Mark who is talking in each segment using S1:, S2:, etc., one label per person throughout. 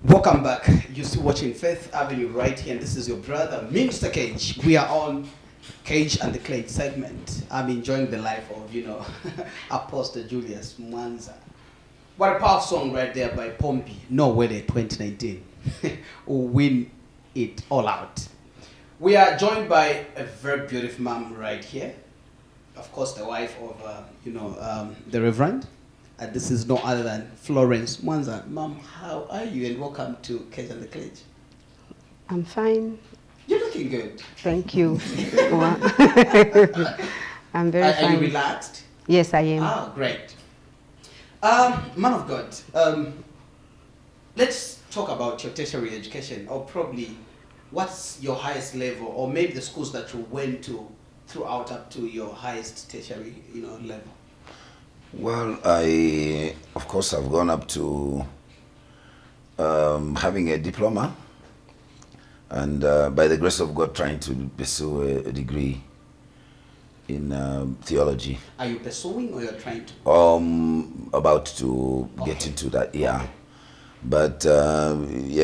S1: Welcome back. You're still watching Faith Avenue right here, and this is your brother, Mr. Cage. We are on Cage and the Clay segment. I'm enjoying the life of, Apostle Julius Mwanza. What a powerful song right there by Pompey. No Weather 2019. Will win it all out. We are joined by a very beautiful mom right here. Of course, the wife of, the Reverend. And this is no other than Florence Mwanza. Mom, how are you? And welcome to Cage and the Cage.
S2: I'm fine.
S1: You're looking good.
S2: Thank you. I'm very fine.
S1: Are you relaxed?
S2: Yes, I am.
S1: Ah, great. Man of God, let's talk about your tertiary education, or probably what's your highest level, or maybe the schools that you went to throughout up to your highest tertiary, level.
S3: Well, of course, I've gone up to having a diploma, and by the grace of God, trying to pursue a degree in theology.
S1: Are you pursuing, or you're trying to?
S3: About to get into that, yeah. Okay. But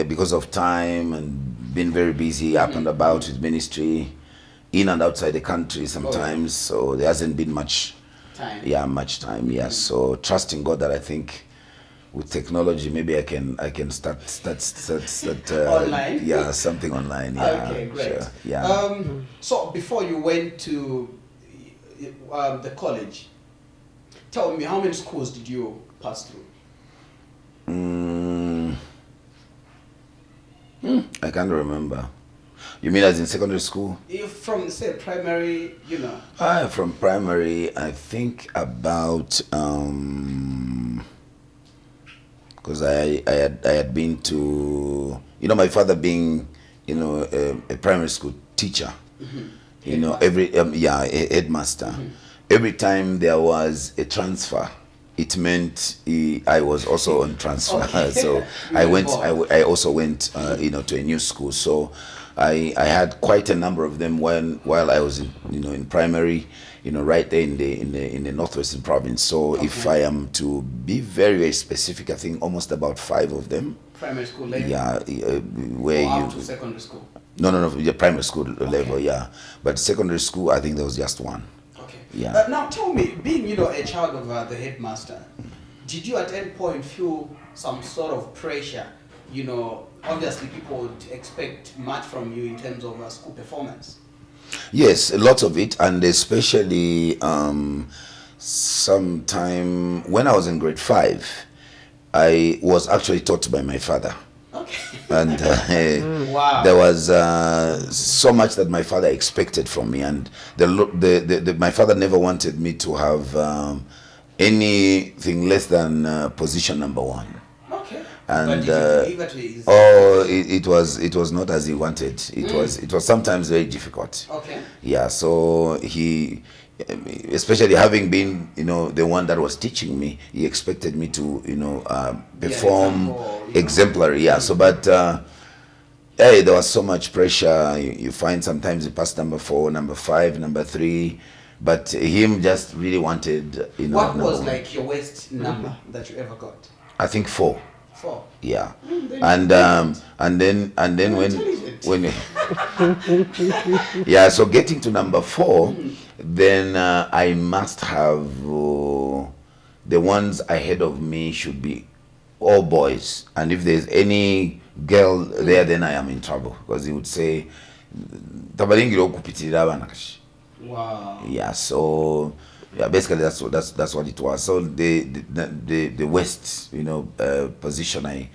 S3: because of time and being very busy up and about with ministry, in and outside the country sometimes, so there hasn't been much time. Yeah, much time. Yeah. So trusting God that I think with technology maybe I can start
S1: online.
S3: Yeah, something online. Yeah.
S1: Okay, great.
S3: Sure. Yeah.
S1: So before you went to the college, tell me, how many schools did you pass through?
S3: I can't remember. You mean as in secondary school?
S1: From, say, primary,
S3: From primary, I think about, because I had been to, my father being, a primary school teacher, a headmaster. Every time there was a transfer, it meant I was also on transfer. Okay. So I also went, to a new school. So I had quite a number of them while I was in primary, right there in the northwestern province. So okay. If I am to be very, very specific, I think almost about 5 of them.
S1: Primary school level?
S3: Yeah, where
S1: or up to secondary school?
S3: No, the primary school level, yeah. But secondary school, I think there was just one.
S1: Okay.
S3: Yeah.
S1: Now tell me, being a child of the headmaster, did you at any point feel some sort of pressure? Obviously people would expect much from you in terms of school performance.
S3: Yes, lots of it, and especially sometime when I was in grade 5, I was actually taught by my father.
S1: Okay.
S3: And wow. There was so much that my father expected from me, and my father never wanted me to have anything less than position number 1. And it was not as he wanted. It was sometimes very difficult.
S1: Okay.
S3: Yeah. So he, especially having been the one that was teaching me, he expected me to perform exemplary. Yeah. So but there was so much pressure. You find sometimes you pass number 4, number 5, number 3. But him just really wanted
S1: What was like your worst number that you ever got?
S3: I think 4.
S1: 4.
S3: Yeah, and then when yeah, so getting to number 4, then I must have the ones ahead of me should be all boys, and if there's any girl there, then I am in trouble, because he would say,
S1: wow.
S3: Yeah, so. Yeah, basically that's what it was. So the worst position I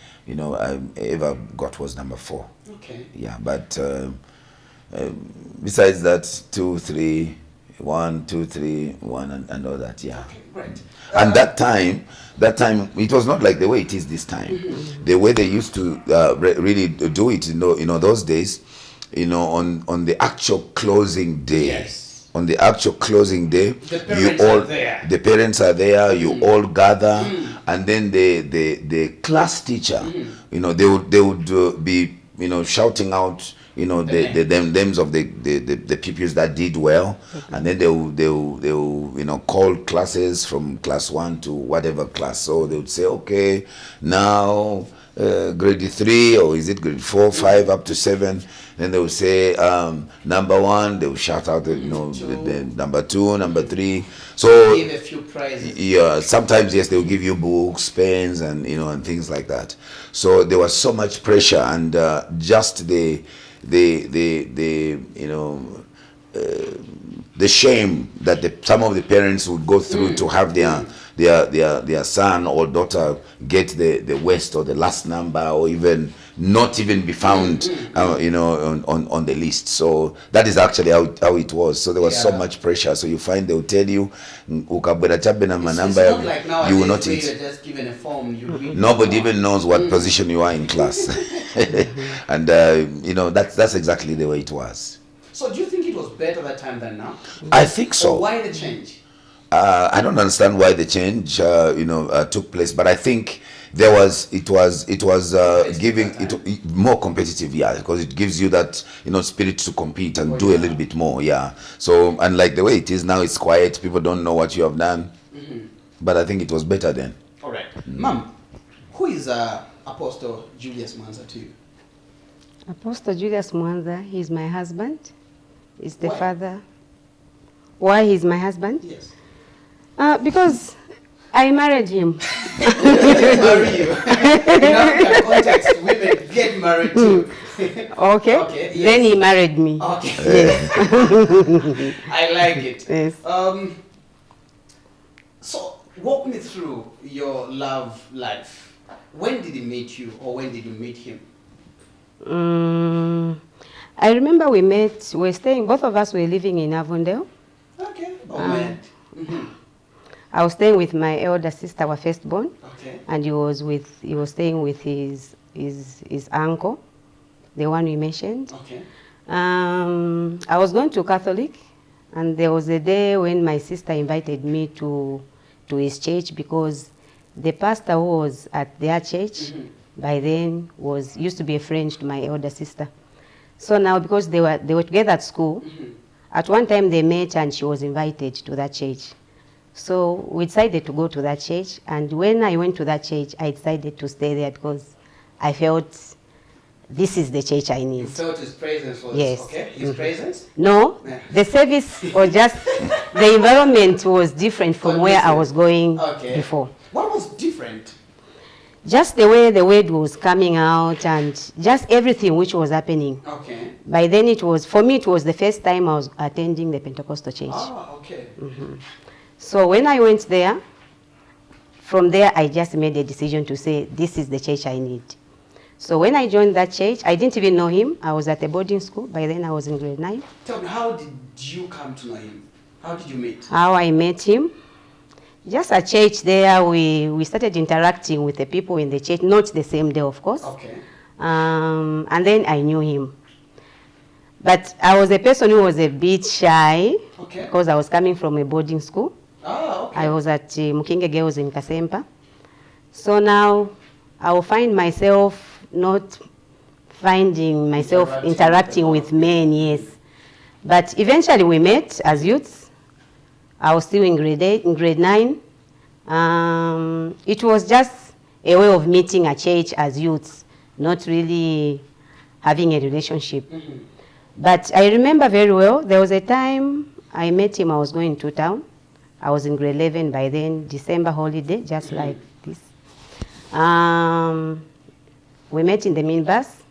S3: ever got was number 4.
S1: Okay.
S3: Yeah, but besides that, 2, 3, 1, 2, 3, 1, and all that. Yeah.
S1: Okay, great.
S3: And that time it was not like the way it is this time. The way they used to really do it, those days, on the actual closing day.
S1: Yes.
S3: On the actual closing day,
S1: the
S3: parents are there. You all gather, and then the class teacher, they would be shouting out, the names of the pupils that did well, and then they will call classes from class 1 to whatever class. So they would say, okay, now grade 3 or is it grade 4, 5 up to 7. Then they will say number 1. They will shout out, you know, the number 2, number 3. So
S1: give a few prizes.
S3: Yeah, sometimes yes, they will give you books, pens, and you know, and things like that. So there was so much pressure, and just the you know. The shame that some of the parents would go through to have their son or daughter get the worst or the last number, or even not even be found, you know, on the list. So that is actually how it was. So there was so much pressure. So you find they will tell you,
S1: It's not like nowadays
S3: you will not
S1: where
S3: eat.
S1: you're just given a form. You read
S3: Nobody even knows what position you are in class, and you know, that's exactly the way it was.
S1: So do you think it was better that time than now?
S3: I think so.
S1: Or why the change?
S3: I don't understand why the change, you know, took place, but I think it was giving it more competitive, yeah, because it gives you that, you know, spirit to compete and do a little bit more, yeah. So unlike the way it is now, it's quiet. People don't know what you have done, but I think it was better then.
S1: All right, Mom, who is Apostle Julius Mwanza to you?
S2: Apostle Julius Mwanza, he's my husband. He's the
S1: Why?
S2: father. Why he's my husband?
S1: Yes.
S2: Because I married him.
S1: Marry you. In African context, women get married too.
S2: Okay.
S1: Okay. Yes.
S2: Then he married me.
S1: Okay.
S2: Yes.
S1: I like it.
S2: Yes.
S1: So walk me through your love life. When did he meet you, or when did you meet him?
S2: I remember both of us were living in Avondale.
S1: Okay.
S2: I was staying with my elder sister, our firstborn,
S1: Okay.
S2: and he was staying with his uncle, the one we mentioned.
S1: Okay.
S2: I was going to Catholic, and there was a day when my sister invited me to his church, because the pastor who was at their church by then used to be a friend to my elder sister. So now, because they were together at school, at one time they met and she was invited to that church. So we decided to go to that church, and when I went to that church, I decided to stay there because I felt this is the church I need.
S1: You felt his presence was okay? His presence?
S2: No, the service was just, the environment was different from where I was going before.
S1: What was different?
S2: Just the way the word was coming out and just everything which was happening.
S1: Okay.
S2: By then for me, it was the first time I was attending the Pentecostal church.
S1: Oh, okay.
S2: So when I went there, from there I just made a decision to say, this is the church I need. So when I joined that church, I didn't even know him. I was at a boarding school. By then I was in grade 9.
S1: Tell me, how did you come to know him? How did you meet?
S2: How I met him? Just at church there, we started interacting with the people in the church, not the same day, of course.
S1: Okay.
S2: And then I knew him. But I was a person who was a bit shy, because I was coming from a boarding school.
S1: Oh, okay.
S2: I was at Mukinge Girls in Kasempa. So now I will find myself not finding myself interacting with men, yes. But eventually we met as youths. I was still in grade 8, in grade 9. It was just a way of meeting at church as youths, not really having a relationship. But I remember very well, there was a time I met him, I was going to town. I was in grade 11 by then, December holiday, just like this. We met in the minibus.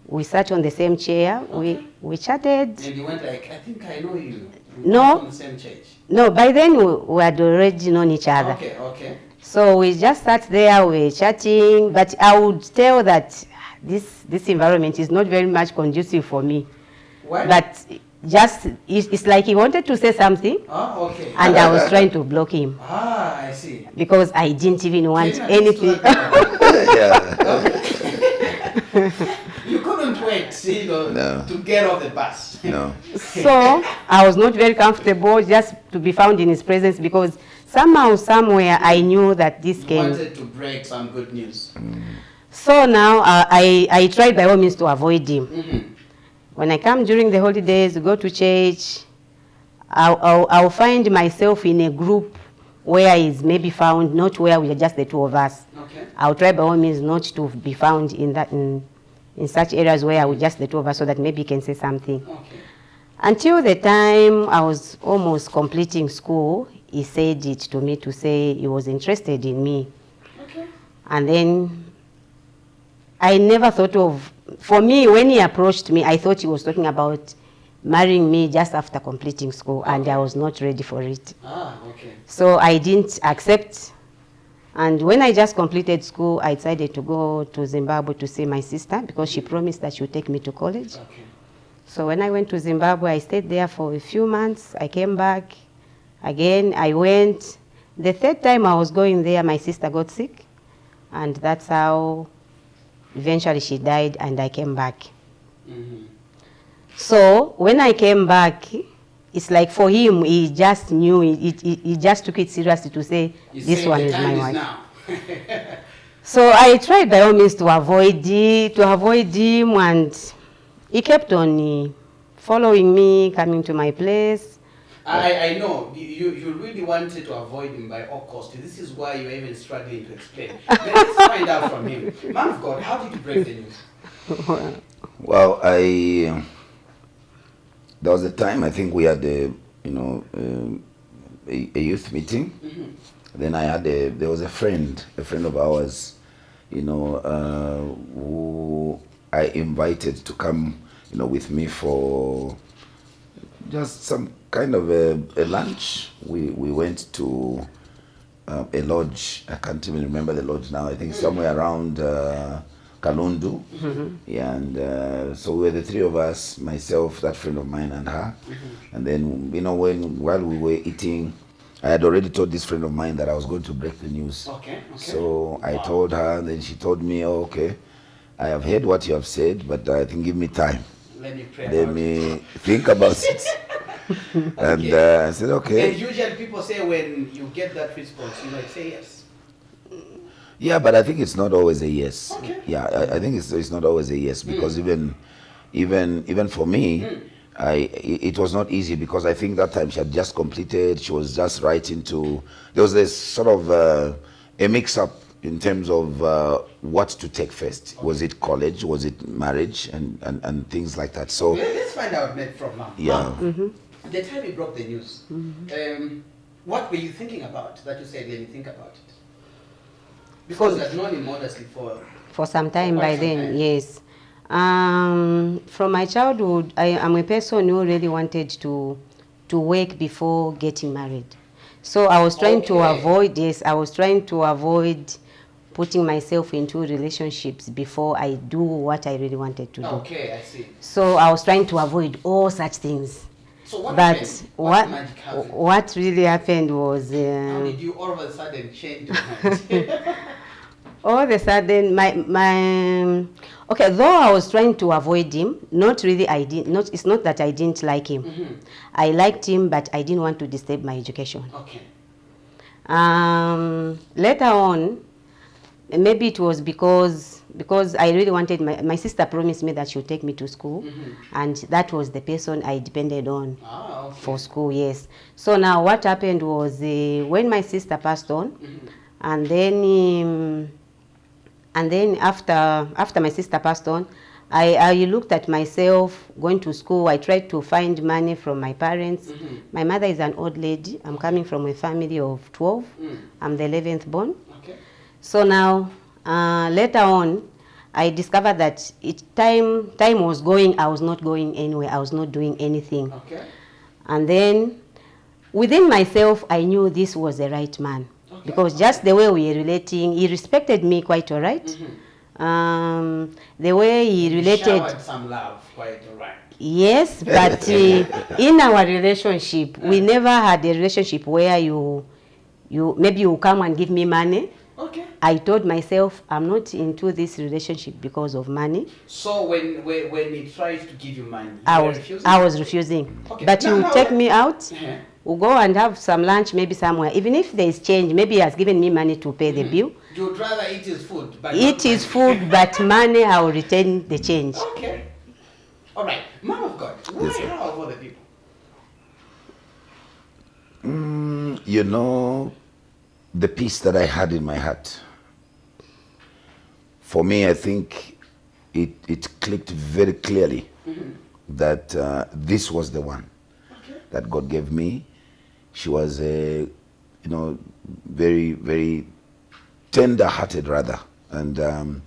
S2: We sat on the same chair. We chatted.
S1: And you went like, I think I know you.
S2: No.
S1: From the same church.
S2: No, by then we had already known each other.
S1: Okay, okay.
S2: So we just sat there, we were chatting, but I would tell that this environment is not very much conducive for me.
S1: Why?
S2: But just, it's like he wanted to say something,
S1: okay.
S2: and I was trying to block him.
S1: I see.
S2: Because I didn't even want anything.
S1: You couldn't wait, you know, to get off the bus.
S3: No.
S2: So I was not very comfortable just to be found in his presence, because somehow, somewhere, I knew that this came.
S1: You wanted to break some good news.
S2: So now I tried by all means to avoid him. When I come during the holidays, go to church, I'll find myself in a group where he's maybe found, not where we are just the two of us.
S1: Okay.
S2: I'll try by all means not to be found in that in such areas where we're just the two of us, so that maybe he can say something.
S1: Okay.
S2: Until the time I was almost completing school, he said it to me to say he was interested in me.
S1: Okay.
S2: And then I never thought of, for me, when he approached me, I thought he was talking about marrying me just after completing school, and I was not ready for it.
S1: Ah, okay.
S2: So I didn't accept. And when I just completed school, I decided to go to Zimbabwe to see my sister, because she promised that she would take me to college.
S1: Okay.
S2: So when I went to Zimbabwe, I stayed there for a few months. I came back. Again, I went. The third time I was going there, my sister got sick. And that's how eventually she died, and I came back.
S1: Mm-hmm.
S2: So when I came back, it's like for him, he just knew, he just took it seriously to say, this one is my wife. So I tried by all means to avoid him, and he kept on following me, coming to my place.
S1: I know, you really wanted to avoid him by all costs. This is why you're even struggling to explain. Let's find out from him. Man of God, how did you break the news?
S3: Well, there was a time I think we had a youth meeting.
S1: Mm-hmm.
S3: Then there was a friend of ours, who I invited to come, with me for just some kind of a lunch. We went to a lodge. I can't even remember the lodge now. I think somewhere around Kalundu.
S2: Mm-hmm.
S3: Yeah, and so we were the three of us, myself, that friend of mine, and her.
S1: Mm-hmm.
S3: And then, while we were eating, I had already told this friend of mine that I was going to break the news.
S1: Okay.
S3: So I told her, and then she told me, "Oh, okay, I have heard what you have said, but I think give me time.
S1: Let me pray.
S3: Let me think about it." And I said, "Okay."
S1: And usually people say when you get that response, you might say yes.
S3: Yeah, but I think it's not always a yes.
S1: Okay.
S3: Yeah, I think it's not always a yes, because even for me, it was not easy, because I think that time she had just completed. She was just right into, there was this sort of a mix-up in terms of what to take first. Was it college? Was it marriage? And things like that. So
S1: Let's find out next from now.
S3: yeah.
S2: Mm-hmm.
S1: The time you broke the news, what were you thinking about that you said when you think about it? Because you had known him modestly
S2: for some time
S1: quite
S2: by
S1: some
S2: then,
S1: time.
S2: yes. From my childhood, I am a person who really wanted to work before getting married. So I was trying to avoid putting myself into relationships before I do what I really wanted to do.
S1: Okay, I see.
S2: So I was trying to avoid all such things.
S1: So what
S2: But
S1: happened? Magic happened?
S2: what really happened was...
S1: How did you all of a sudden change your mind?
S2: all of a sudden, okay, though I was trying to avoid him, it's not that I didn't like him.
S1: Mm-hmm.
S2: I liked him, but I didn't want to disturb my education.
S1: Okay.
S2: Later on, maybe it was because I really wanted, my sister promised me that she would take me to school, and that was the person I depended on for school, yes. So now what happened was when my sister passed on, and then after my sister passed on, I looked at myself going to school. I tried to find money from my parents. My mother is an old lady. I'm coming from a family of 12. I'm the 11th born.
S1: Okay.
S2: So now, later on, I discovered that time was going. I was not going anywhere. I was not doing anything.
S1: Okay.
S2: And then, within myself, I knew this was the right man. Okay. Because just the way we were relating, he respected me quite all right. The way he related...
S1: showered some love, quite all right.
S2: Yes, but in our relationship, we never had a relationship where maybe you come and give me money.
S1: Okay.
S2: I told myself I'm not into this relationship because of money.
S1: So when he tried to give you money,
S2: I was refusing.
S1: Okay.
S2: But you take me out,
S1: Uh-huh.
S2: we'll go and have some lunch maybe somewhere. Even if there is change, maybe he has given me money to pay the bill.
S1: You would rather eat his food, but
S2: Eat
S1: not
S2: his
S1: money.
S2: food, but money I will return the change.
S1: Okay. All right. Man of God, why how of other people?
S3: You know, the peace that I had in my heart. For me, I think it clicked very clearly that this was the one that God gave me. She was a, very, very tender-hearted rather, and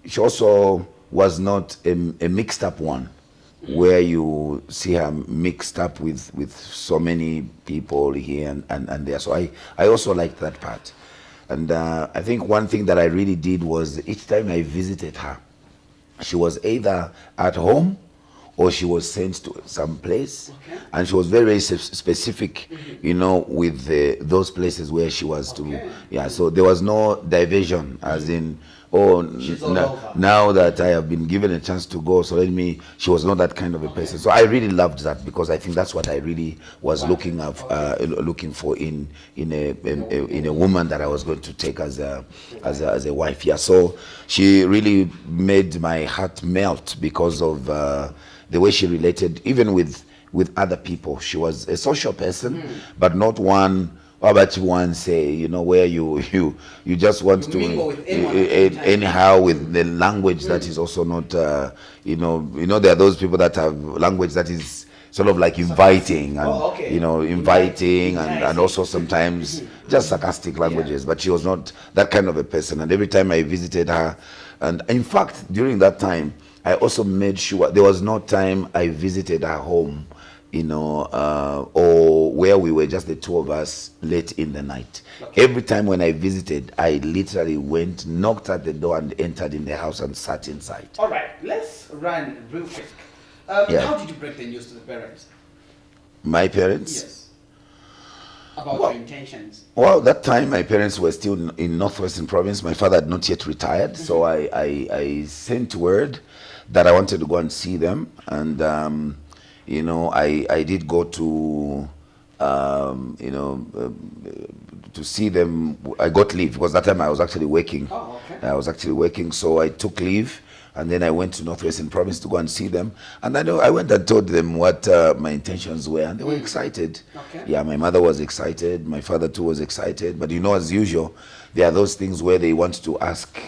S3: she also was not a mixed-up one, where you see her mixed up with so many people here and there. So I also liked that part. And I think one thing that I really did was each time I visited her, she was either at home or she was sent to some place. And she was very, very specific, with those places where she was to. Yeah, so there was no diversion, as in, now that I have been given a chance to go, so she was not that kind of a person. So I really loved that, because I think that's what I really was looking for in a woman that I was going to take as a wife. Yeah, so she really made my heart melt because of the way she related, even with other people. She was a social person, but not one. How about you one say, where you just want to
S1: mingle with
S3: anyhow with the language that is also not, there are those people that have language that is sort of like inviting and, inviting and also sometimes just sarcastic languages. But she was not that kind of a person. And every time I visited her, and in fact, during that time, I also made sure there was no time I visited her home, or where we were just the two of us late in the night. Every time when I visited, I literally went, knocked at the door and entered in the house and sat inside.
S1: All right, let's run real quick. How did you break the news to the parents?
S3: My parents?
S1: Yes. About your intentions.
S3: Well, that time my parents were still in Northwestern Province. My father had not yet retired, so I sent word that I wanted to go and see them, and I did go to to see them. I got leave because that time I was actually working.
S1: Oh, okay.
S3: I was actually working, so I took leave, and then I went to Northwestern Province to go and see them. And I went and told them what my intentions were, and they were excited.
S1: Okay.
S3: Yeah, my mother was excited, my father too was excited. But as usual, there are those things where they want to ask,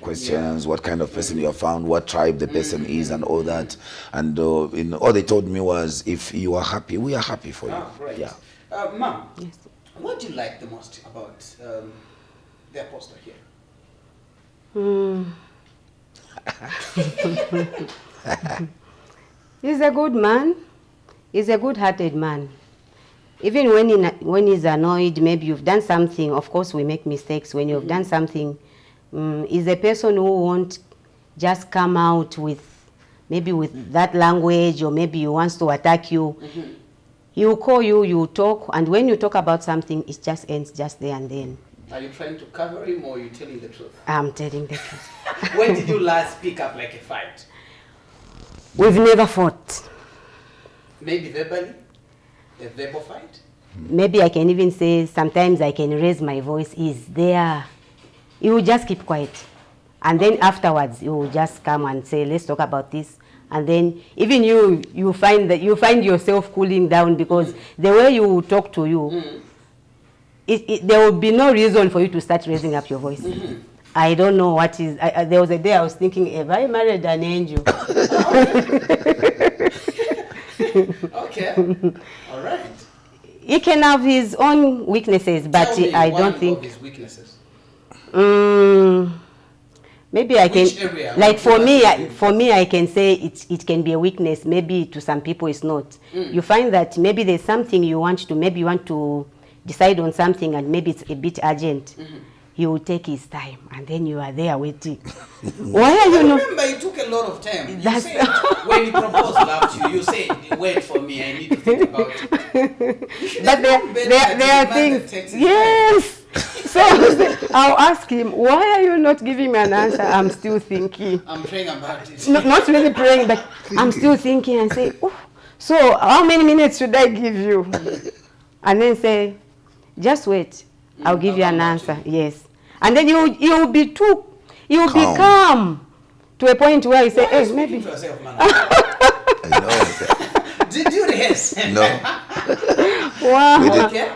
S3: questions, what kind of person you have found, what tribe the person is, and all that. And all they told me was, if you are happy, we are happy for you.
S1: Oh, great.
S3: Yeah.
S1: Ma'am,
S2: Yes.
S1: what do you like the most about the apostle here?
S2: He's a good man. He's a good-hearted man. Even when he's annoyed, maybe you've done something. Of course, we make mistakes. When you've done something, he's a person who won't just come out with that language, or maybe he wants to attack you. He will call you, you talk, and when you talk about something, it just ends just there and then.
S1: Are you trying to cover him, or are you telling the truth?
S2: I'm telling the truth.
S1: When did you last pick up like a fight?
S2: We've never fought.
S1: Maybe verbally? A verbal fight?
S2: Maybe I can even say sometimes I can raise my voice. He's there. He will just keep quiet. And then afterwards, he will just come and say, let's talk about this. And then even you find find yourself cooling down, because the way you talk to you, there will be no reason for you to start raising up your voice. I don't know what is. There was a day I was thinking, have I married an angel?
S1: Okay. All right.
S2: He can have his own weaknesses, but I don't think.
S1: Of his weaknesses.
S2: Maybe I can.
S1: Which area?
S2: Like for me, I can say it can be a weakness. Maybe to some people it's not. You find that maybe there's something you want to. Maybe you want to decide on something, and maybe it's a bit urgent. He will take his time, and then you are there waiting. Why are you not?
S1: Remember, it took a lot of time. You said, when he proposed love to you, you said, wait for me, I need to think about it.
S2: But there are things. Yes. So I'll ask him, why are you not giving me an answer? I'm still thinking.
S1: I'm praying about it.
S2: Not really praying, but I'm still thinking, and say, oh, so how many minutes should I give you? And then say, just wait. I'll give you an answer. Yes. And then you'll be calm to a point where you say, hey, maybe.
S1: Yourself, man.
S3: I know.
S1: Did you rehearse?
S3: No.
S2: Wow.
S1: Okay.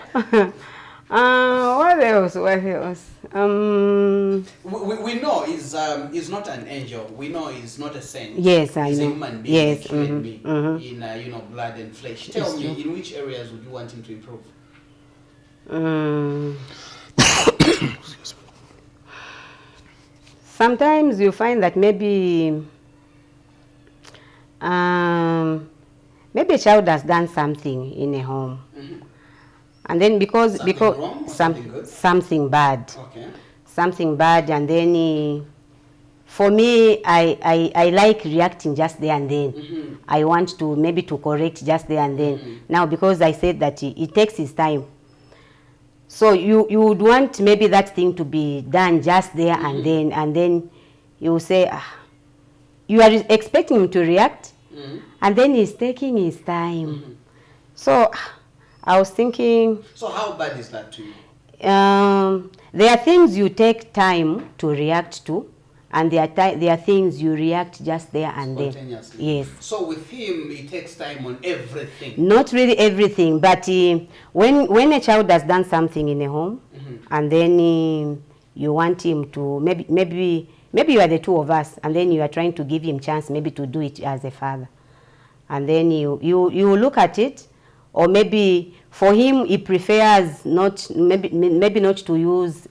S2: What else? What else?
S1: We know he's not an angel. We know he's not a saint.
S2: Yes, I
S1: he's
S2: know.
S1: a human being.
S2: Yes,
S1: Like you and me,
S2: mm-hmm.
S1: in blood and flesh. Tell me, in which areas would you want him to improve?
S2: Sometimes you find that maybe maybe a child has done something in a home, and then because
S1: Wrong or
S2: something bad,
S1: okay,
S2: something bad, and then for me, I like reacting just there and then. I want to maybe to correct just there and then. Now, because I said that it takes its time. So you would want maybe that thing to be done just there and then you say, you are expecting him to react, and then he's taking his time. So I was thinking.
S1: So how bad is that to you?
S2: There are things you take time to react to, and there are things you react just there and then. Yes.
S1: So with him, it takes time on everything.
S2: Not really everything, but when a child has done something in a home, and then you want him to maybe you are the two of us, and then you are trying to give him chance maybe to do it as a father, and then you look at it, or maybe for him he prefers not maybe not to use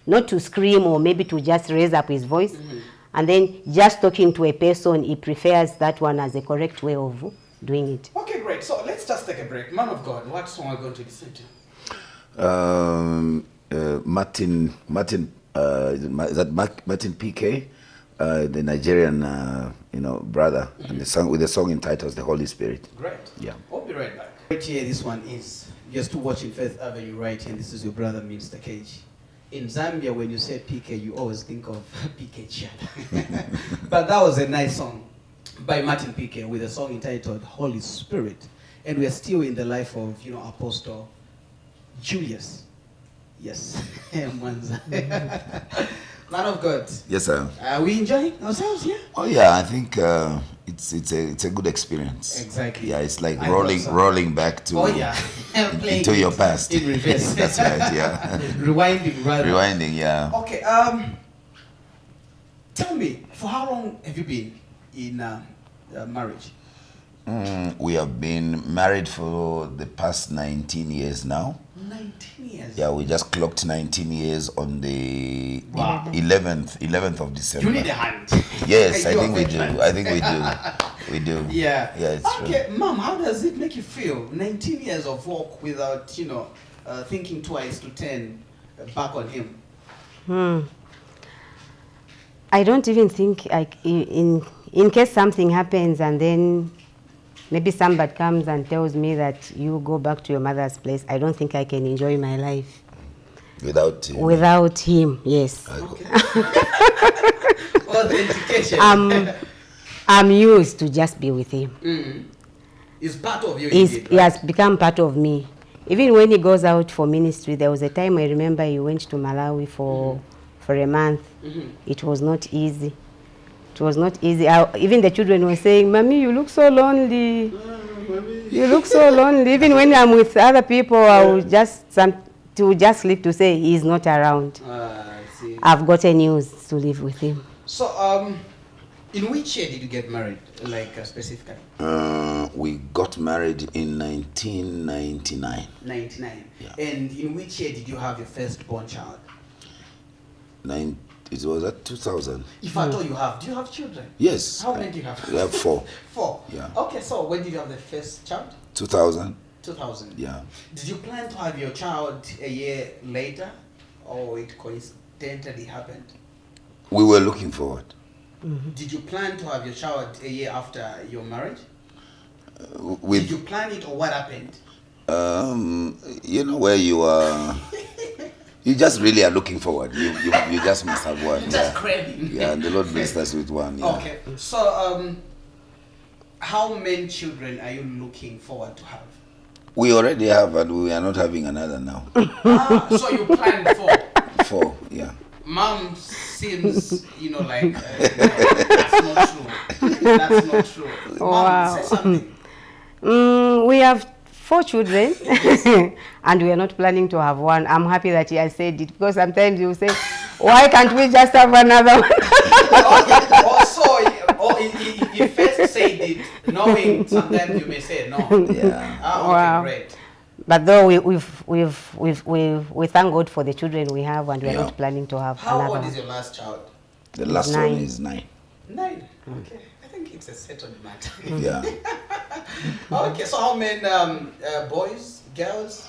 S2: not to scream, or maybe to just raise up his voice, and then just talking to a person, he prefers that one as a correct way of doing it.
S1: Okay, great. So let's just take a break. Man of God, what song are we going to listen to?
S3: Martin, is that Martin PK, the Nigerian, brother, and the song with the song entitled "The Holy Spirit."
S1: Great.
S3: Yeah.
S1: We'll be right back. Right here, this one is just watching Faith Avenue right here. This is your brother, Mr. Cage. In Zambia, when you say PK, you always think of PK Chad. But that was a nice song by Martin PK with a song entitled Holy Spirit. And we are still in the life of, Apostle Julius. Yes, Mwanza. Man of God.
S3: Yes, sir.
S1: Are we enjoying ourselves here?
S3: Oh yeah, I think it's a good experience.
S1: Exactly.
S3: Yeah, it's like rolling back to into your past.
S1: In reverse.
S3: That's right. Yeah.
S1: Rewinding, rather.
S3: Rewinding. Yeah.
S1: Okay. Tell me, for how long have you been in marriage?
S3: We have been married for the past 19 years now.
S1: 19 years?
S3: Yeah, we just clocked 19 years on the 11th of December.
S1: You need a hand.
S3: Yes, I think we do. I think we do. We do.
S1: Yeah.
S3: Yeah, it's true.
S1: Okay, Mom, how does it make you feel? 19 years of work without, thinking twice to turn back on him?
S2: I don't even think, in case something happens and then maybe somebody comes and tells me that you go back to your mother's place, I don't think I can enjoy my life.
S3: Without him?
S2: Without him, yes.
S1: Okay. Authentication.
S2: I'm used to just be with him.
S1: It's part of you.
S2: He has become part of me. Even when he goes out for ministry, there was a time I remember he went to Malawi for a month. It was not easy. It was not easy. Even the children were saying, "Mommy, you look so lonely. You look so lonely." Even when I'm with other people, I will just sleep to say he's not around.
S1: I see.
S2: I've gotten used to live with him.
S1: So, in which year did you get married, specifically?
S3: We got married in 1999.
S1: 99.
S3: Yeah.
S1: And in which year did you have your firstborn child?
S3: It was at 2000.
S1: If at all you have, do you have children?
S3: Yes.
S1: How many do you have?
S3: We have 4.
S1: 4?
S3: Yeah.
S1: Okay, so when did you have the first child?
S3: 2000.
S1: 2000.
S3: Yeah.
S1: Did you plan to have your child a year later, or it coincidentally happened?
S3: We were looking forward.
S1: Did you plan to have your child a year after your marriage?
S3: Did
S1: you plan it, or what happened?
S3: Where you are, you just really are looking forward. You just must have one.
S1: Just craving.
S3: Yeah, and the Lord blessed us with one. Yeah.
S1: Okay. So, how many children are you looking forward to have?
S3: We already have, and we are not having another now.
S1: So you planned 4?
S3: 4, yeah.
S1: Mom seems, like, that's not true. That's not true.
S2: Wow.
S1: Mom, say something.
S2: We have 4 children, and we are not planning to have one. I'm happy that he has said it, because sometimes you say, why can't we just have another one?
S1: Also, you first said it, knowing sometimes you may say no.
S3: Yeah.
S1: Wow. Okay, great.
S2: But though we thank God for the children we have, and we are not planning to have
S1: How
S2: another
S1: old is
S2: one.
S1: your last child?
S3: The last
S2: 9.
S3: one is 9.
S1: 9. Okay. I think it's a settled matter.
S3: Yeah.
S1: Okay, so how many boys, girls?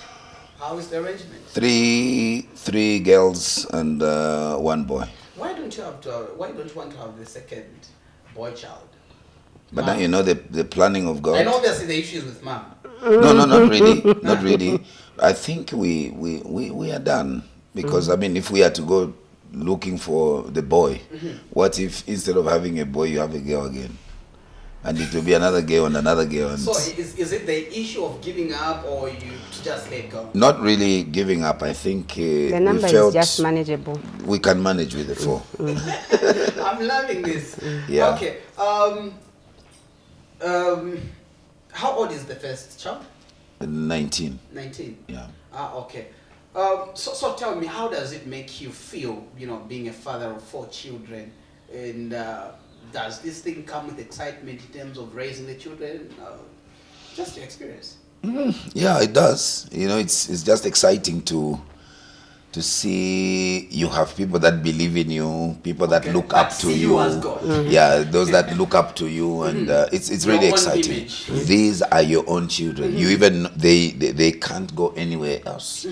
S1: How is the arrangement?
S3: 3 girls and 1 boy.
S1: Why don't you want to have the second boy child?
S3: But now you know the planning of God.
S1: And obviously the issues with mom.
S3: No, not really. Not really. I think we are done. Because I mean, if we had to go looking for the boy, what if instead of having a boy you have a girl again? And it will be another girl and another girl. And
S1: so is it the issue of giving up, or you just let go?
S3: not really giving up. I think
S2: The number is just manageable.
S3: We can manage with the 4.
S1: I'm loving this.
S3: Yeah.
S1: Okay. How old is the first child?
S3: 19.
S1: 19.
S3: Yeah.
S1: Okay. So tell me, how does it make you feel, being a father of 4 children? And does this thing come with excitement in terms of raising the children? Just your experience.
S3: Yeah, it does. It's just exciting to see you have people that believe in you, people that look up to you.
S1: As God.
S3: Yeah, those that look up to you, and it's really exciting. These are your own children. You even they can't go anywhere else.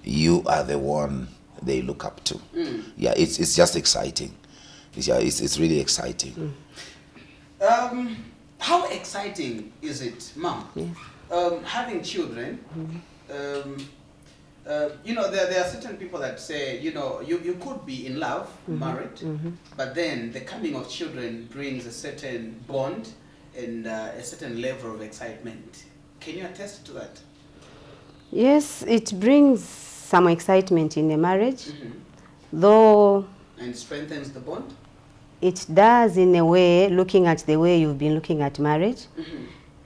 S3: You are the one they look up to. Yeah, it's just exciting. It's really exciting.
S1: How exciting is it, Mom? Having children. There are certain people that say, you could be in love, married, but then the coming of children brings a certain bond and a certain level of excitement. Can you attest to that?
S2: Yes, it brings some excitement in the marriage, though. And
S1: strengthens the bond?
S2: It does, in a way, looking at the way you've been looking at marriage.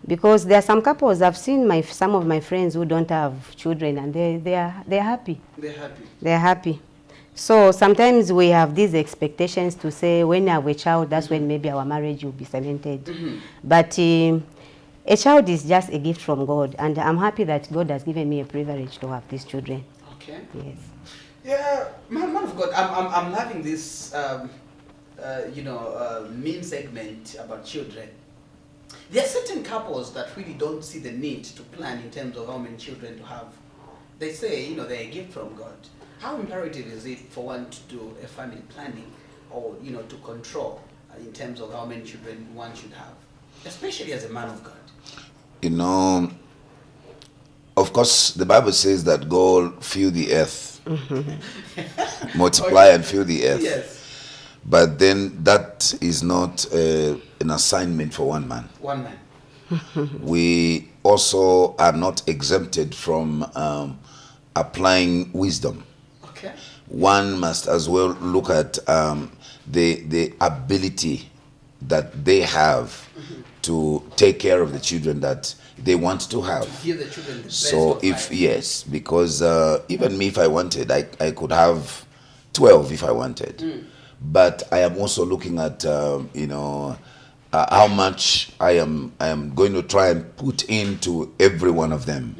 S2: Because there are some couples, I've seen some of my friends who don't have children, and they're happy.
S1: They're happy.
S2: They're happy. So sometimes we have these expectations to say, when I have a child, that's when maybe our marriage will be cemented. But a child is just a gift from God, and I'm happy that God has given me a privilege to have these children.
S1: Okay.
S2: Yes.
S1: Yeah, man of God, I'm having this, main segment about children. There are certain couples that really don't see the need to plan in terms of how many children to have. They say, they're a gift from God. How imperative is it for one to do a family planning, or, to control in terms of how many children one should have, especially as a man of God?
S3: Of course, the Bible says that God fill the earth, multiply and fill the earth.
S1: Yes.
S3: But then that is not an assignment for one man.
S1: One man.
S3: We also are not exempted from applying wisdom.
S1: Okay.
S3: One must as well look at the ability that they have to take care of the children that they want to have.
S1: To give the children the best
S3: so
S1: of
S3: if
S1: life.
S3: Yes, because even me, if I wanted, I could have 12 if I wanted. But I am also looking at how much I am going to try and put into every one of them,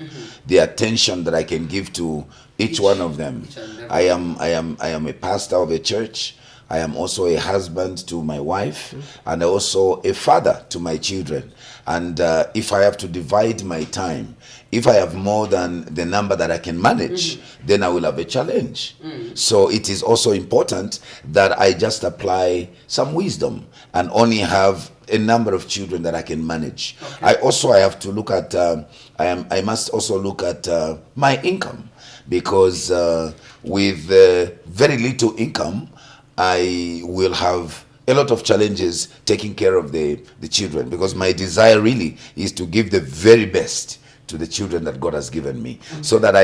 S3: the attention that I can give to each one of them. I am a pastor of a church. I am also a husband to my wife, and also a father to my children. And if I have to divide my time, if I have more than the number that I can manage, then I will have a challenge. So it is also important that I just apply some wisdom and only have a number of children that I can manage. Okay. I have to look at, I must also look at my income, because with very little income, I will have a lot of challenges taking care of the children, because my desire really is to give the very best to the children that God has given me, so that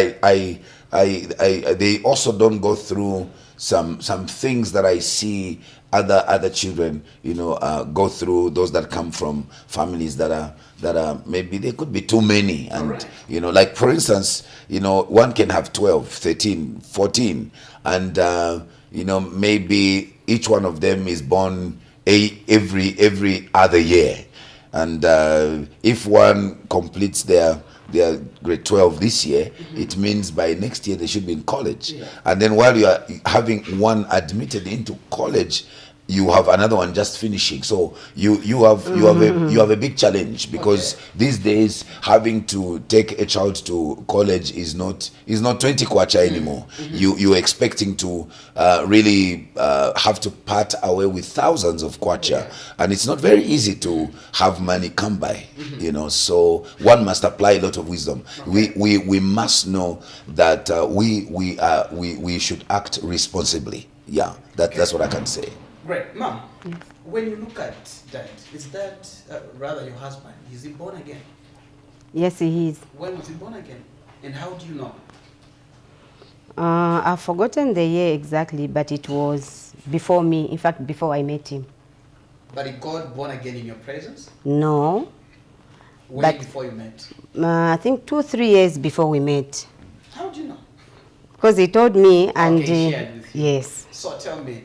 S3: they also don't go through some things that I see other children, go through, those that come from families that are maybe they could be too many, and
S1: right.
S3: Like for instance, one can have 12, 13, 14, and maybe each one of them is born every other year, and if one completes their grade 12 this year, it means by next year they should be in college.
S1: Yeah.
S3: And then while you are having one admitted into college, you have another one just finishing. So you have a big challenge, because these days having to take a child to college is not 20 kwacha anymore. You're expecting to really have to part away with thousands of kwacha, and it's not very easy to have money come by. So one must apply a lot of wisdom. We must know that we should act responsibly. Yeah, that's what I can say.
S1: Great. Mom, when you look at Dad, is that rather your husband? Is he born again?
S2: Yes, he is.
S1: When was he born again? And how do you know?
S2: I've forgotten the year exactly, but it was before me. In fact, before I met him.
S1: But he got born again in your presence?
S2: No.
S1: When before you met?
S2: I think 2-3 years before we met.
S1: How do you know?
S2: Because he told me, and
S1: he shared with you.
S2: yes.
S1: So tell me,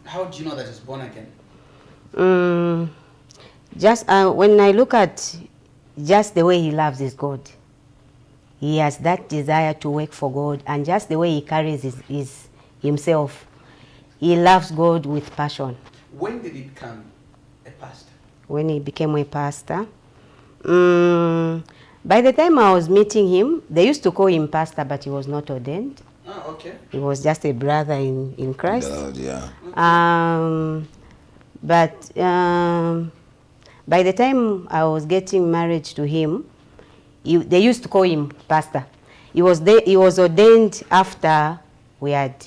S1: how do you know that he's born again?
S2: Just when I look at just the way he loves his God, he has that desire to work for God, and just the way he carries his himself, he loves God with passion.
S1: When did he become a pastor?
S2: When he became a pastor, by the time I was meeting him, they used to call him pastor, but he was not ordained.
S1: Oh, okay.
S2: He was just a brother in Christ.
S3: God, yeah.
S2: But by the time I was getting married to him, they used to call him pastor. He was ordained after we had.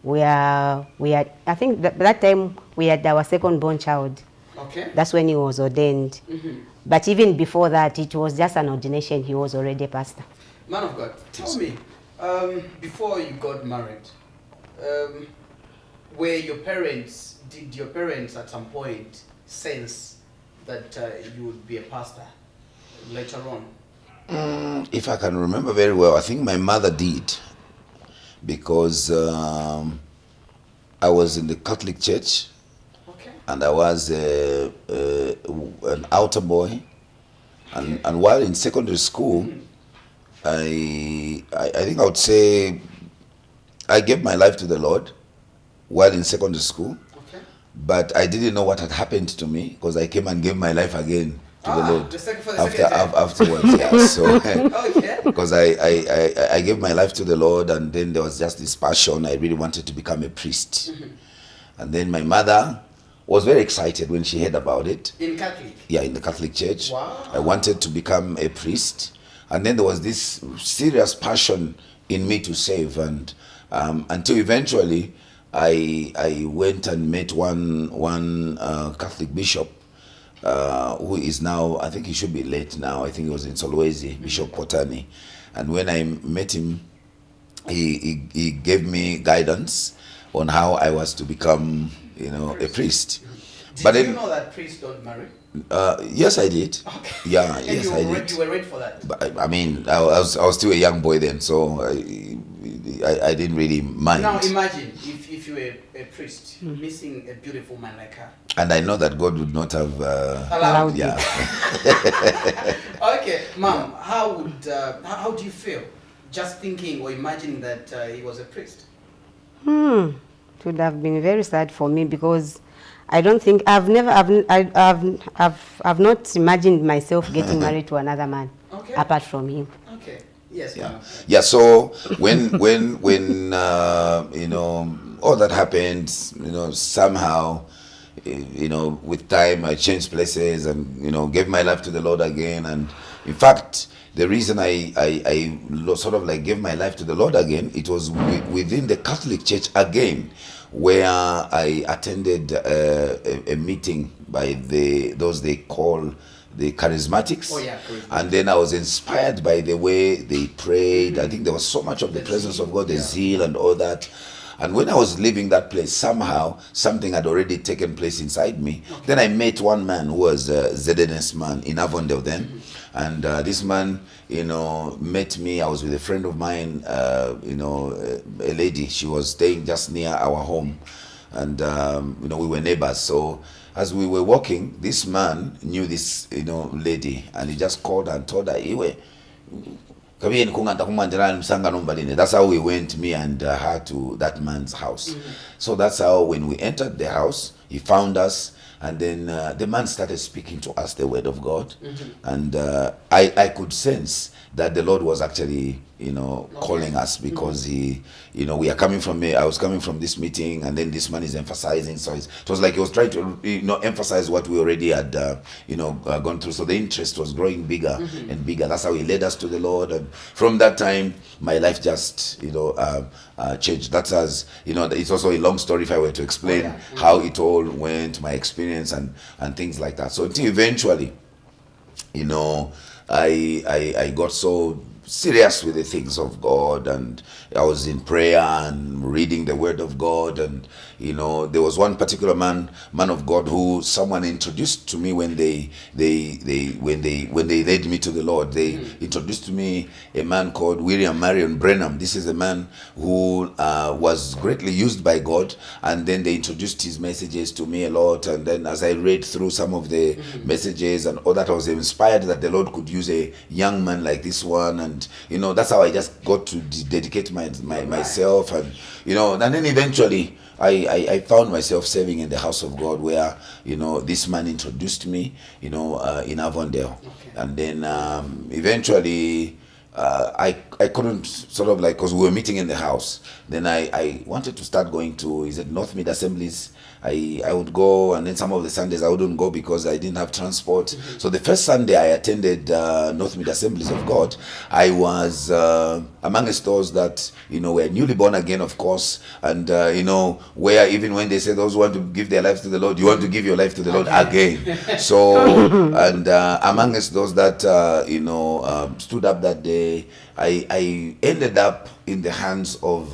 S2: I think that time we had our second born child.
S1: Okay.
S2: That's when he was ordained. But even before that, it was just an ordination. He was already a pastor.
S1: Man of God, tell me, before you got married, did your parents at some point sense that you would be a pastor later on?
S3: If I can remember very well, I think my mother did, because I was in the Catholic Church, and I was an altar boy, and while in secondary school, I think I would say I gave my life to the Lord while in secondary school, but I didn't know what had happened to me, because I came and gave my life again to the Lord afterwards. Yeah, so because I gave my life to the Lord, and then there was just this passion. I really wanted to become a priest, and then my mother was very excited when she heard about it. In Catholic? Yeah, in the Catholic Church. Wow. I wanted to become a priest, and then there was this serious passion in me to save, and until eventually I went and met one Catholic bishop who is now, I think he should be late now, I think he was in Solwezi, Bishop Potani. And when I met him, he gave me guidance on how I was to become, a priest.
S1: Did you know that priests don't marry?
S3: Yes, I did. Okay. Yeah, and yes, I did. You were ready for that? But, I mean, I was still a young boy then, so I didn't really mind.
S1: Now imagine if you were a priest missing a beautiful man like her.
S3: And I know that God would not have
S1: allowed.
S3: Yeah.
S1: Okay, Mom, how do you feel just thinking or imagining that he was a priest?
S2: It would have been very sad for me, because I don't think I've not imagined myself getting married to another man apart from him. Okay.
S1: Yes.
S3: Yeah. Yeah. So when all that happened, somehow, with time I changed places and gave my life to the Lord again. And in fact, the reason I sort of like gave my life to the Lord again, it was within the Catholic Church again, where I attended a meeting by those they call the charismatics. And then I was inspired by the way they prayed. I think there was so much of the presence of God, the zeal and all that. And when I was leaving that place, somehow something had already taken place inside me. Then I met one man who was a ZNS man in Avondale then. And this man, met me. I was with a friend of mine, a lady. She was staying just near our home. And, we were neighbors. So as we were walking, this man knew this, lady. And he just called her and told her, Iwe, that's how we went, me and her, to that man's house. So that's how, when we entered the house, he found us. And then the man started speaking to us the word of God. And I could sense that the Lord was actually, calling us, because we are coming from, I was coming from this meeting, and then this man is emphasizing. So it was like he was trying to, emphasize what we already had, gone through. So the interest was growing bigger and bigger. That's how he led us to the Lord. And from that time, my life just, changed. That's as, it's also a long story if I were to explain how it all went, my experience and things like that. So until eventually, I got so serious with the things of God, and I was in prayer and reading the word of God. And there was one particular man of God who someone introduced to me when they led me to the Lord. They introduced to me a man called William Marion Branham. This is a man who was greatly used by God, and then they introduced his messages to me a lot. And then as I read through some of the messages and all that, I was inspired that the Lord could use a young man like this one. And that's how I just got to dedicate myself. And and then eventually I found myself serving in the house of God, where this man introduced me in Avondale. And then eventually I couldn't sort of like, because we were meeting in the house, then I wanted to start going to North Mid Assemblies. I would go, and then some of the Sundays I wouldn't go because I didn't have transport. So the first Sunday I attended North Mid Assemblies of God, I was amongst those that were newly born again, of course, and where even when they say those who want to give their lives to the Lord, you want to give your life to the Lord again. So and amongst those that stood up that day, I ended up in the hands of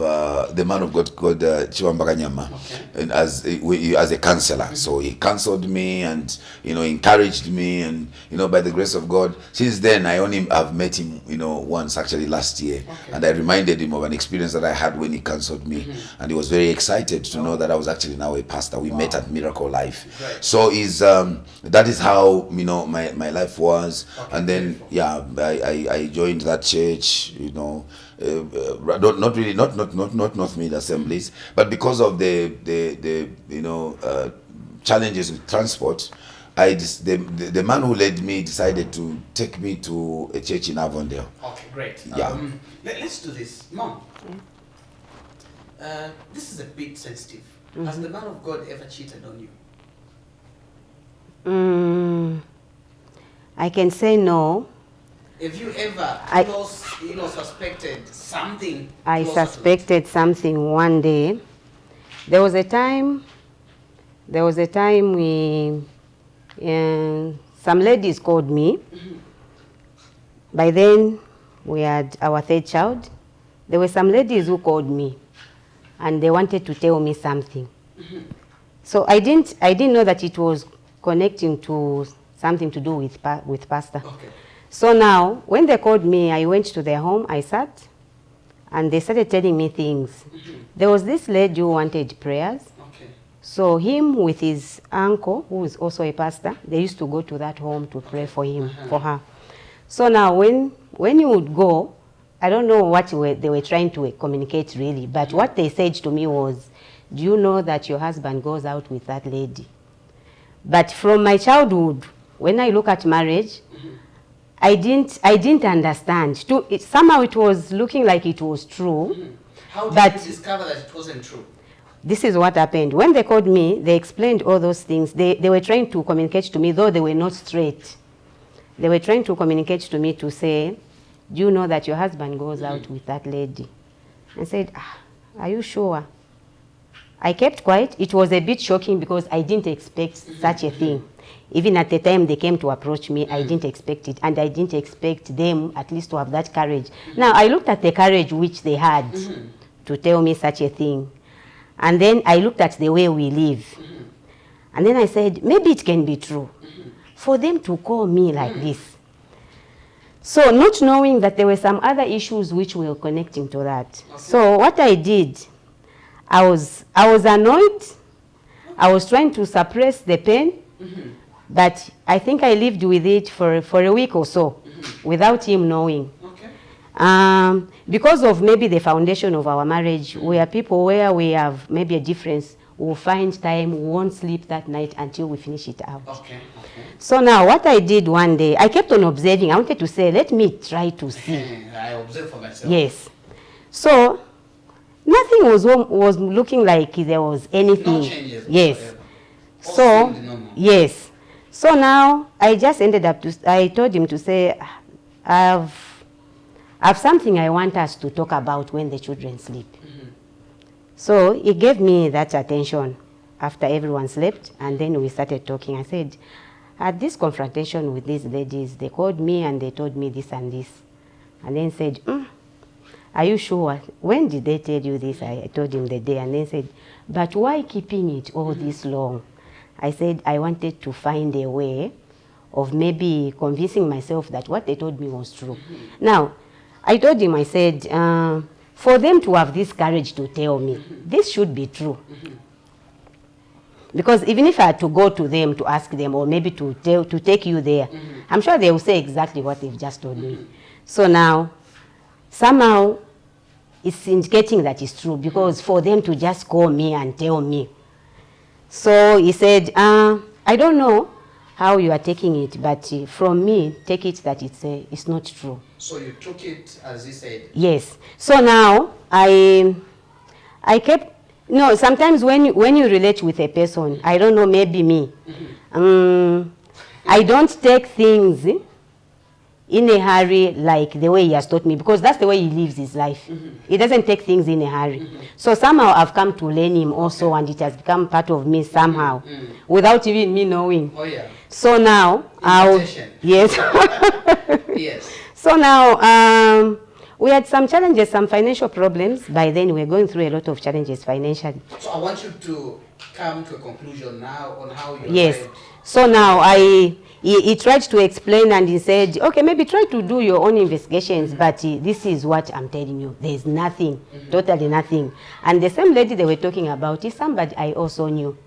S3: the man of God called Chiwambaganyama, and as a counselor. So he counseled me and encouraged me, and by the grace of God, since then I only have met him once, actually last year. And I reminded him of an experience that I had when he counseled me, and he was very excited to know that I was actually now a pastor. We met at Miracle Life. So that is how my life was. And then I joined that church, not really, not North Mid Assemblies, but because of the challenges with transport, the man who led me decided to take me to a church in Avondale.
S1: Okay, great.
S3: Yeah.
S1: Let's do this, Mom. This is a bit sensitive. Has the man of God ever cheated on you?
S2: I can say no.
S1: Have you ever suspected something?
S2: I suspected something one day. There was a time some ladies called me. By then, we had our third child. There were some ladies who called me, and they wanted to tell me something. So I didn't know that it was connecting to something to do with pastor. Okay. So now, when they called me, I went to their home, I sat, and they started telling me things. There was this lady who wanted prayers.
S1: Okay.
S2: So him with his uncle, who is also a pastor, they used to go to that home to pray for him, for her. So now, when you would go, I don't know what they were trying to communicate really, but what they said to me was, do you know that your husband goes out with that lady? But from my childhood, when I look at marriage, I didn't understand. Somehow it was looking like it was true.
S1: How did you discover that it wasn't true?
S2: This is what happened. When they called me, they explained all those things. They were trying to communicate to me, though they were not straight. They were trying to communicate to me to say, do you know that your husband goes out with that lady? I said, are you sure? I kept quiet. It was a bit shocking because I didn't expect such a thing. Even at the time they came to approach me, I didn't expect it. And I didn't expect them at least to have that courage. Now, I looked at the courage which they had to tell me such a thing. And then I looked at the way we live. And then I said, maybe it can be true for them to call me like this. So not knowing that there were some other issues which were connecting to that. Okay. So what I did, I was annoyed. I was trying to suppress the pain, but I think I lived with it for a week or so without him knowing. Okay. Because of maybe the foundation of our marriage, we are people where we have maybe a difference. We'll find time, we won't sleep that night until we finish it out. Okay. So now what I did one day, I kept on observing. I wanted to say, let me try to see.
S1: I observe for myself.
S2: Yes. So nothing was looking like there was anything.
S1: No changes.
S2: Yes. So, yes. So now I just ended up I told him to say, I have something I want us to talk about when the children sleep. So he gave me that attention after everyone slept, and then we started talking. I said, at this confrontation with these ladies, they called me and they told me this and this. And then said, are you sure? When did they tell you this? I told him the day, and then said, but why keeping it all this long? I said, I wanted to find a way of maybe convincing myself that what they told me was true. Now, I told him, I said, for them to have this courage to tell me, this should be true. Because even if I had to go to them to ask them, or maybe to take you there, I'm sure they will say exactly what they've just told me. So now, somehow, it's indicating that it's true, because for them to just call me and tell me. So he said, I don't know how you are taking it, but from me, take it that it's not true.
S1: So you took it as he said?
S2: Yes. So now, I kept, sometimes when you relate with a person, I don't know, maybe me, I don't take things in a hurry like the way he has taught me, because that's the way he lives his life. He doesn't take things in a hurry. So somehow I've come to learn him also, and it has become part of me somehow, without even me knowing.
S1: Oh yeah.
S2: So now, yes.
S1: Yes.
S2: So now, we had some challenges, some financial problems. By then, we were going through a lot of challenges financially.
S1: So I want you to come to a conclusion now on how you
S2: Yes. So now, he tried to explain, and he said, okay, maybe try to do your own investigations, but this is what I'm telling you. There's nothing, totally nothing. And the same lady they were talking about is somebody I also knew.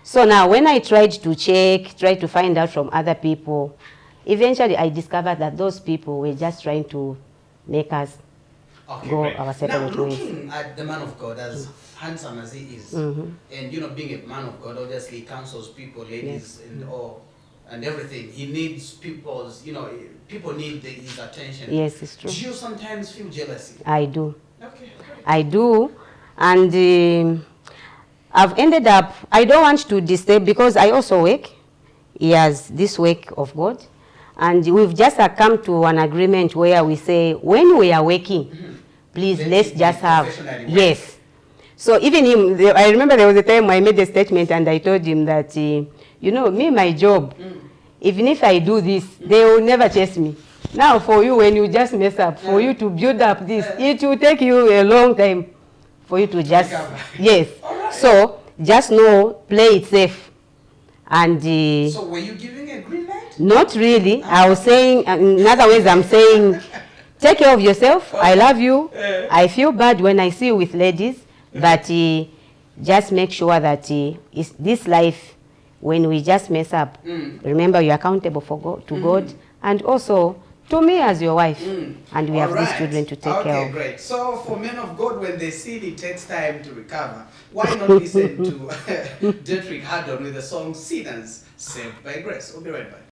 S2: So now, when I tried to check, tried to find out from other people, eventually I discovered that those people were just trying to make us go our separate ways.
S1: Now, looking at the man of God, as handsome as he is, and being a man of God, obviously he counsels people, ladies, and all, and everything. He needs people's, people need his attention.
S2: Yes, it's true.
S1: Do you sometimes feel jealousy?
S2: I do.
S1: Okay.
S2: I do, and I've ended up, I don't want to disturb, because I also work. He has this work of God. And we've just come to an agreement where we say, when we are working, please, let's just have, yes. So even him, I remember there was a time I made a statement and I told him that, me, my job, even if I do this, they will never chase me. Now for you, when you just mess up, for you to build up this, it will take you a long time for you to just, yes. Right. So just know, play it safe. And
S1: so were you giving a green light?
S2: Not really. I was saying, in other words, I'm saying, take care of yourself. I love you. I feel bad when I see you with ladies, but just make sure that it's this life, when we just mess up, remember you're accountable for God, to God, and also to me as your wife. And we have these children to take care of.
S1: Okay, great. So for men of God, when they see it takes time to recover, why not listen to Dietrich Haddon with the song Sinners Saved by Grace? We'll be right back.